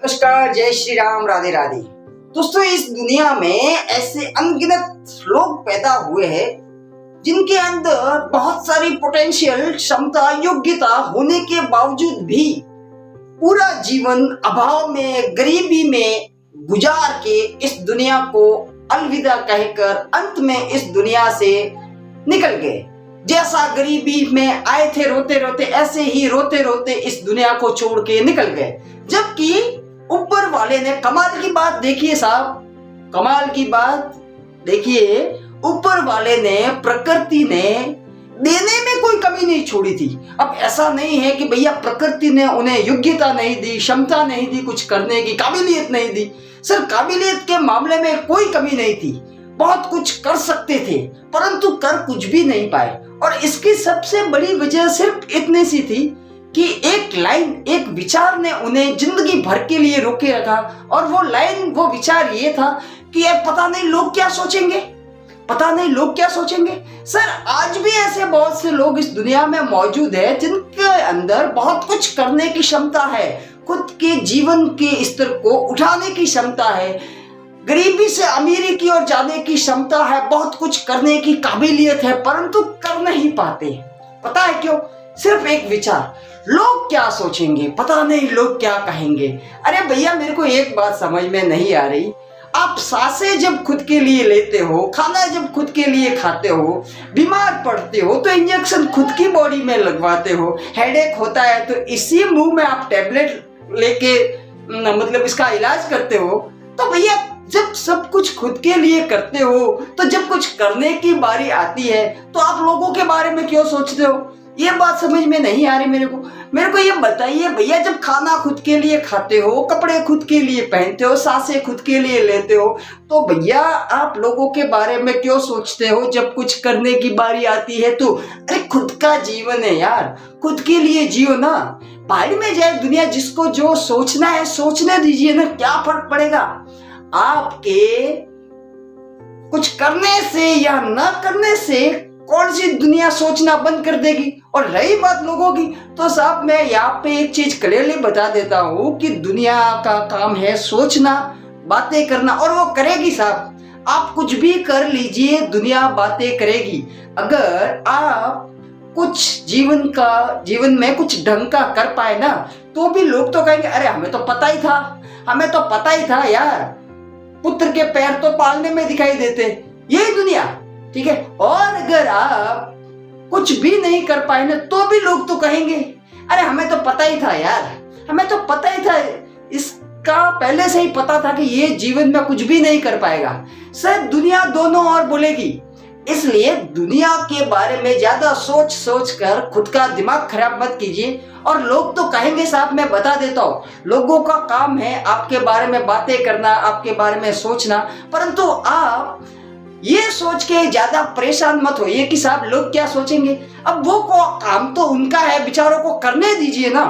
नमस्कार, जय श्री राम, राधे राधे। दोस्तों, इस दुनिया में ऐसे अनगिनत लोग पैदा हुए हैं जिनके अंदर बहुत सारी पोटेंशियल, क्षमता, योग्यता होने के बावजूद भी पूरा जीवन अभाव में, गरीबी में गुजार के इस दुनिया को अलविदा कहकर अंत में इस दुनिया से निकल गए। जैसा गरीबी में आए थे रोते रोते, ऐसे ही रोते रोते इस दुनिया को छोड़ के निकल गए। जबकि ऊपर वाले ने कमाल की बात देखिए साहब, कमाल की बात देखिए, ऊपर वाले ने, प्रकृति ने देने में कोई कमी नहीं छोड़ी थी। अब ऐसा नहीं है कि भैया प्रकृति ने उन्हें योग्यता नहीं दी, क्षमता नहीं दी, कुछ करने की काबिलियत नहीं दी। सर, काबिलियत के मामले में कोई कमी नहीं थी, बहुत कुछ कर सकते थे, परंतु कर कुछ भी नहीं पाए। और इसकी सबसे बड़ी वजह सिर्फ इतनी सी थी कि एक लाइन, एक विचार ने उन्हें जिंदगी भर के लिए रोके रखा। और वो लाइन, वो विचार ये था कि यार पता नहीं लोग क्या सोचेंगे, पता नहीं लोग क्या सोचेंगे। सर, आज भी ऐसे बहुत से लोग इस दुनिया में मौजूद है जिनके अंदर बहुत कुछ करने की क्षमता है, खुद के जीवन के स्तर को उठाने की क्षमता है, गरीबी से अमीरी की ओर जाने की क्षमता है, बहुत कुछ करने की काबिलियत है, परंतु कर नहीं पाते। पता है क्यों? सिर्फ एक विचार, लोग क्या सोचेंगे, पता नहीं लोग क्या कहेंगे। अरे भैया, मेरे को एक बात समझ में नहीं आ रही। आप सांसें जब खुद के लिए लेते हो, खाना जब खुद के लिए खाते हो, बीमार पड़ते हो तो इंजेक्शन खुद की बॉडी में लगवाते हो, हेडेक होता है तो इसी मुंह में आप टैबलेट लेके मतलब इसका इलाज करते हो। तो भैया, जब सब कुछ खुद के लिए करते हो तो जब कुछ करने की बारी आती है तो आप लोगों के बारे में क्यों सोचते हो? ये बात समझ में नहीं आ रही मेरे को ये बताइए भैया, जब खाना खुद के लिए खाते हो, कपड़े खुद के लिए पहनते हो, सांसें खुद के लिए लेते हो, तो भैया आप लोगों के बारे में क्यों सोचते हो जब कुछ करने की बारी आती है तो? अरे खुद का जीवन है यार, खुद के लिए जियो ना। बाहर में जाए दुनिया, जिसको जो सोचना है सोचने दीजिए ना, क्या फर्क पड़ेगा? आपके कुछ करने से या ना करने से कौन सी दुनिया सोचना बंद कर देगी? और रही बात लोगों की, तो साहब मैं यहाँ पे एक चीज क्लियरली बता देता हूँ कि दुनिया का काम है सोचना, बातें करना, और वो करेगी साहब। आप कुछ भी कर लीजिए, दुनिया बातें करेगी। अगर आप कुछ जीवन में कुछ ढंग का कर पाए ना, तो भी लोग तो कहेंगे अरे हमें तो पता ही था, हमें तो पता ही था यार, पुत्र के पैर तो पालने में दिखाई देते। यही दुनिया, ठीक है। और अगर आप कुछ भी नहीं कर पाए ना, तो भी लोग तो कहेंगे अरे हमें तो पता ही था यार, हमें तो पता ही था, इसका पहले से ही पता था कि ये जीवन में कुछ भी नहीं कर पाएगा। सर, दुनिया दोनों ओर बोलेगी, इसलिए दुनिया के बारे में ज्यादा सोच कर खुद का दिमाग खराब मत कीजिए। और लोग तो कहेंगे साहब, मैं बता देता हूँ, लोगों का काम है आपके बारे में बातें करना, आपके बारे में सोचना, परंतु आप ये सोच के ज्यादा परेशान मत होइए कि साहब लोग क्या सोचेंगे। अब वो काम तो उनका है, बेचारों को करने दीजिए ना।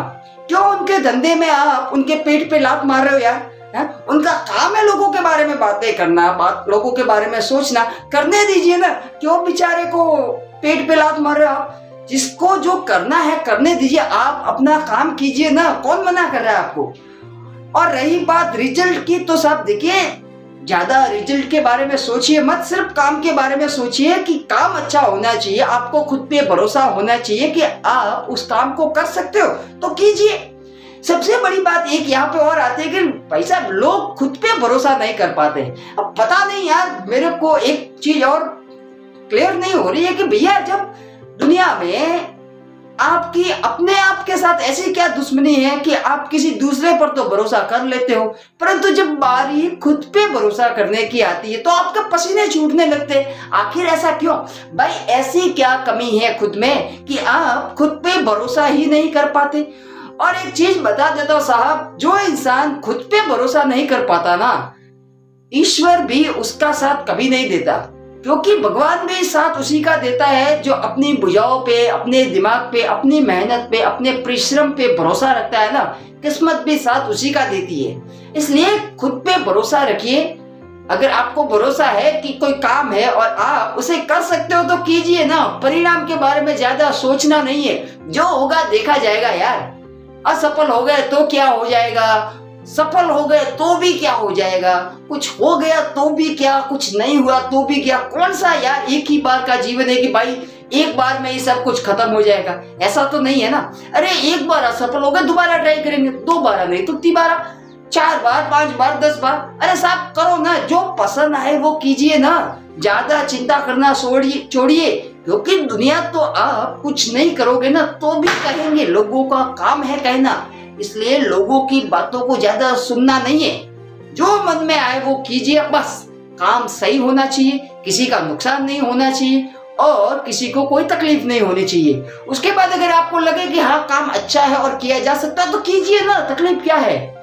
क्यों उनके धंधे में आप उनके पेट पे लात मार रहे हो यार? उनका काम है लोगों के बारे में बातें करना, लोगों के बारे में सोचना, करने दीजिए ना। क्यों बेचारे को पेट पे लात मार रहे हो आप? जिसको जो करना है करने दीजिए, आप अपना काम कीजिए ना, कौन मना कर रहा है आपको? और रही बात रिजल्ट की, तो साहब देखिए, ज्यादा रिजल्ट के बारे में सोचिए मत, सिर्फ काम के बारे में सोचिए कि काम अच्छा होना चाहिए, आपको खुद पे भरोसा होना चाहिए कि आप उस काम को कर सकते हो तो कीजिए। सबसे बड़ी बात एक यहाँ पे और आती है कि भाई साहब लोग खुद पे भरोसा नहीं कर पाते। अब पता नहीं यार, मेरे को एक चीज और क्लियर नहीं हो रही है कि भैया, जब दुनिया में आपकी अपने आप के साथ ऐसी क्या दुश्मनी है कि आप किसी दूसरे पर तो भरोसा कर लेते हो, परंतु जब बारी खुद पे भरोसा करने की आती है तो आपके पसीने छूटने लगते। आखिर ऐसा क्यों भाई? ऐसी क्या कमी है खुद में कि आप खुद पे भरोसा ही नहीं कर पाते? और एक चीज बता देता हूं साहब, जो इंसान खुद पे भरोसा नहीं कर पाता ना, ईश्वर भी उसका साथ कभी नहीं देता, क्योंकि भगवान भी साथ उसी का देता है जो अपनी भुजाओं पे, अपने दिमाग पे, अपनी मेहनत पे, अपने परिश्रम पे भरोसा रखता है ना। किस्मत भी साथ उसी का देती है। इसलिए खुद पे भरोसा रखिए। अगर आपको भरोसा है कि कोई काम है और आप उसे कर सकते हो तो कीजिए ना। परिणाम के बारे में ज्यादा सोचना नहीं है, जो होगा देखा जाएगा यार। असफल हो गए तो क्या हो जाएगा, सफल हो गए तो भी क्या हो जाएगा, कुछ हो गया तो भी क्या, कुछ नहीं हुआ तो भी क्या, कौन सा यार एक ही बार का जीवन है कि भाई एक बार में ये सब कुछ खत्म हो जाएगा, ऐसा तो नहीं है ना। अरे एक बार असफल हो गए दोबारा ट्राई करेंगे, दोबारा नहीं तो तिबारा, 4 बार 5 बार 10 बार। अरे साहब करो ना, जो पसंद आए वो कीजिए ना, ज्यादा चिंता करना छोड़िए, क्योंकि दुनिया तो आप कुछ नहीं करोगे ना तो भी कहेंगे, लोगों का काम है कहना, इसलिए लोगों की बातों को ज्यादा सुनना नहीं है, जो मन में आए वो कीजिए बस। काम सही होना चाहिए, किसी का नुकसान नहीं होना चाहिए और किसी को कोई तकलीफ नहीं होनी चाहिए। उसके बाद अगर आपको लगे कि हाँ काम अच्छा है और किया जा सकता है तो कीजिए ना, तकलीफ क्या है।